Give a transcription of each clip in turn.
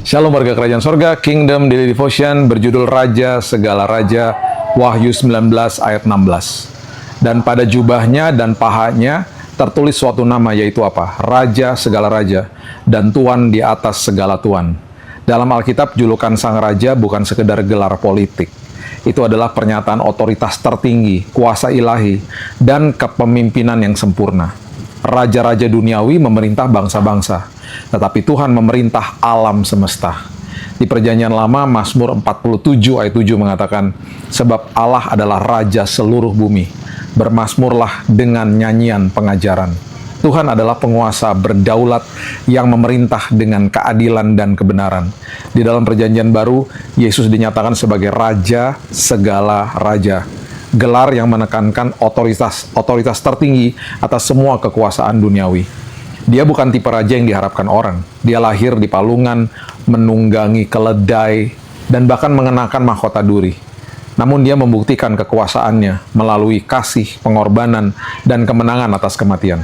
Shalom warga kerajaan sorga, Kingdom Daily Devotion berjudul Raja Segala Raja, Wahyu 19 ayat 16. Dan pada jubahnya dan pahanya tertulis suatu nama, yaitu apa? Raja Segala Raja dan Tuan di atas segala Tuan. Dalam Alkitab, julukan Sang Raja bukan sekedar gelar politik. Itu adalah pernyataan otoritas tertinggi, kuasa ilahi, dan kepemimpinan yang sempurna. Raja-raja duniawi memerintah bangsa-bangsa, tetapi Tuhan memerintah alam semesta. Di Perjanjian Lama, Mazmur 47 ayat 7 mengatakan, sebab Allah adalah Raja seluruh bumi, bermazmurlah dengan nyanyian pengajaran. Tuhan adalah penguasa berdaulat yang memerintah dengan keadilan dan kebenaran. Di dalam Perjanjian Baru, Yesus dinyatakan sebagai Raja segala raja. Gelar yang menekankan otoritas tertinggi atas semua kekuasaan duniawi. Dia bukan tipe raja yang diharapkan orang. Dia lahir di palungan, menunggangi keledai, dan bahkan mengenakan mahkota duri. Namun dia membuktikan kekuasaannya melalui kasih, pengorbanan, dan kemenangan atas kematian.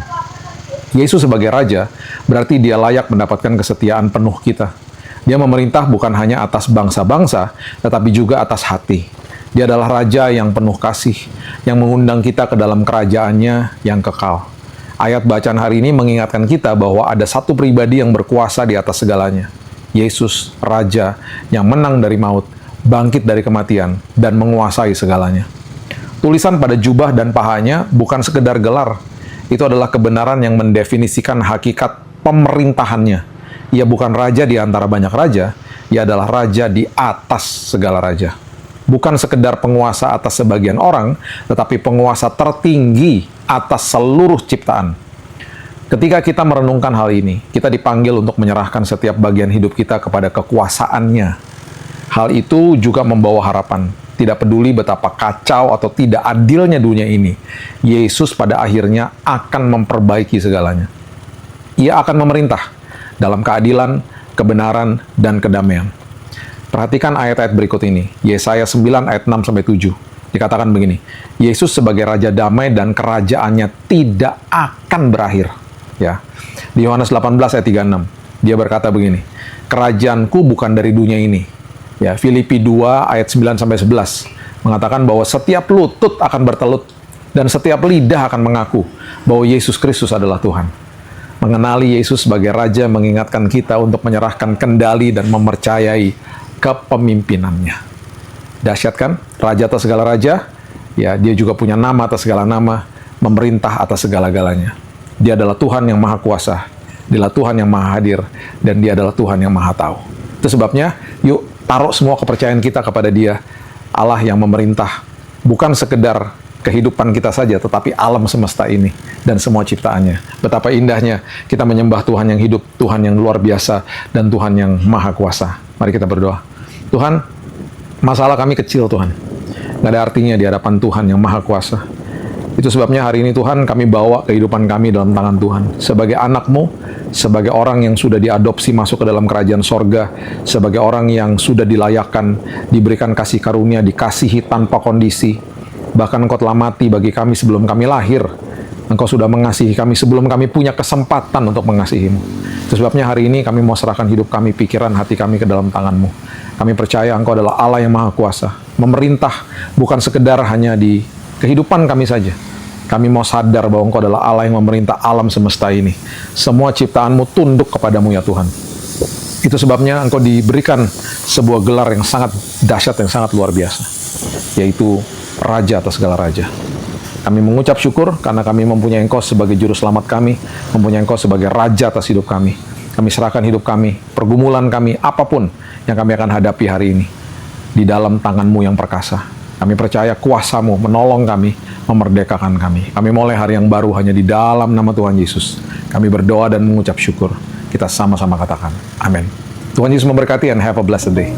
Yesus sebagai Raja berarti dia layak mendapatkan kesetiaan penuh kita. Dia memerintah bukan hanya atas bangsa-bangsa, tetapi juga atas hati. Dia adalah Raja yang penuh kasih, yang mengundang kita ke dalam kerajaannya yang kekal. Ayat bacaan hari ini mengingatkan kita bahwa ada satu pribadi yang berkuasa di atas segalanya. Yesus, Raja yang menang dari maut, bangkit dari kematian, dan menguasai segalanya. Tulisan pada jubah dan pahanya bukan sekedar gelar. Itu adalah kebenaran yang mendefinisikan hakikat pemerintahannya. Ia bukan raja di antara banyak raja, ia adalah raja di atas segala raja. Bukan sekedar penguasa atas sebagian orang, tetapi penguasa tertinggi atas seluruh ciptaan. Ketika kita merenungkan hal ini, kita dipanggil untuk menyerahkan setiap bagian hidup kita kepada kekuasaannya. Hal itu juga membawa harapan. Tidak peduli betapa kacau atau tidak adilnya dunia ini, Yesus pada akhirnya akan memperbaiki segalanya. Ia akan memerintah dalam keadilan, kebenaran, dan kedamaian. Perhatikan ayat-ayat berikut ini. Yesaya 9 ayat 6-7. Dikatakan begini, Yesus sebagai Raja damai dan kerajaannya tidak akan berakhir. Ya. Di Yohanes 18 ayat 36, dia berkata begini, kerajaanku bukan dari dunia ini. Ya, Filipi 2 ayat 9-11 mengatakan bahwa setiap lutut akan bertelut dan setiap lidah akan mengaku bahwa Yesus Kristus adalah Tuhan. Mengenali Yesus sebagai Raja mengingatkan kita untuk menyerahkan kendali dan mempercayai kepemimpinannya. Dahsyat kan? Raja atas segala raja, ya, dia juga punya nama atas segala nama, memerintah atas segala-galanya. Dia adalah Tuhan yang Maha Kuasa, dia adalah Tuhan yang Maha Hadir, dan dia adalah Tuhan yang Maha Tahu. Itu sebabnya, yuk taruh semua kepercayaan kita kepada Dia, Allah yang memerintah, bukan sekedar kehidupan kita saja, tetapi alam semesta ini dan semua ciptaannya. Betapa indahnya kita menyembah Tuhan yang hidup, Tuhan yang luar biasa, dan Tuhan yang Maha Kuasa. Mari kita berdoa. Tuhan, masalah kami kecil Tuhan. Nggak ada artinya di hadapan Tuhan yang Maha Kuasa. Itu sebabnya hari ini Tuhan, kami bawa kehidupan kami dalam tangan Tuhan. Sebagai anak-Mu, sebagai orang yang sudah diadopsi masuk ke dalam kerajaan sorga, sebagai orang yang sudah dilayakkan, diberikan kasih karunia, dikasihi tanpa kondisi. Bahkan Engkau telah mati bagi kami sebelum kami lahir. Engkau sudah mengasihi kami sebelum kami punya kesempatan untuk mengasihi-Mu. Itu sebabnya hari ini kami mau serahkan hidup kami, pikiran, hati kami ke dalam tangan-Mu. Kami percaya Engkau adalah Allah yang Maha Kuasa. Memerintah bukan sekedar hanya di kehidupan kami saja. Kami mau sadar bahwa Engkau adalah Allah yang memerintah alam semesta ini. Semua ciptaan-Mu tunduk kepadamu ya Tuhan. Itu sebabnya Engkau diberikan sebuah gelar yang sangat dahsyat, yang sangat luar biasa. Yaitu Raja atas segala raja. Kami mengucap syukur karena kami mempunyai Engkau sebagai juru selamat kami, mempunyai Engkau sebagai Raja atas hidup kami. Kami serahkan hidup kami, pergumulan kami, apapun yang kami akan hadapi hari ini, di dalam tangan-Mu yang perkasa. Kami percaya kuasa-Mu menolong kami, memerdekakan kami. Kami mulai hari yang baru hanya di dalam nama Tuhan Yesus. Kami berdoa dan mengucap syukur. Kita sama-sama katakan, amin. Tuhan Yesus memberkati and have a blessed day.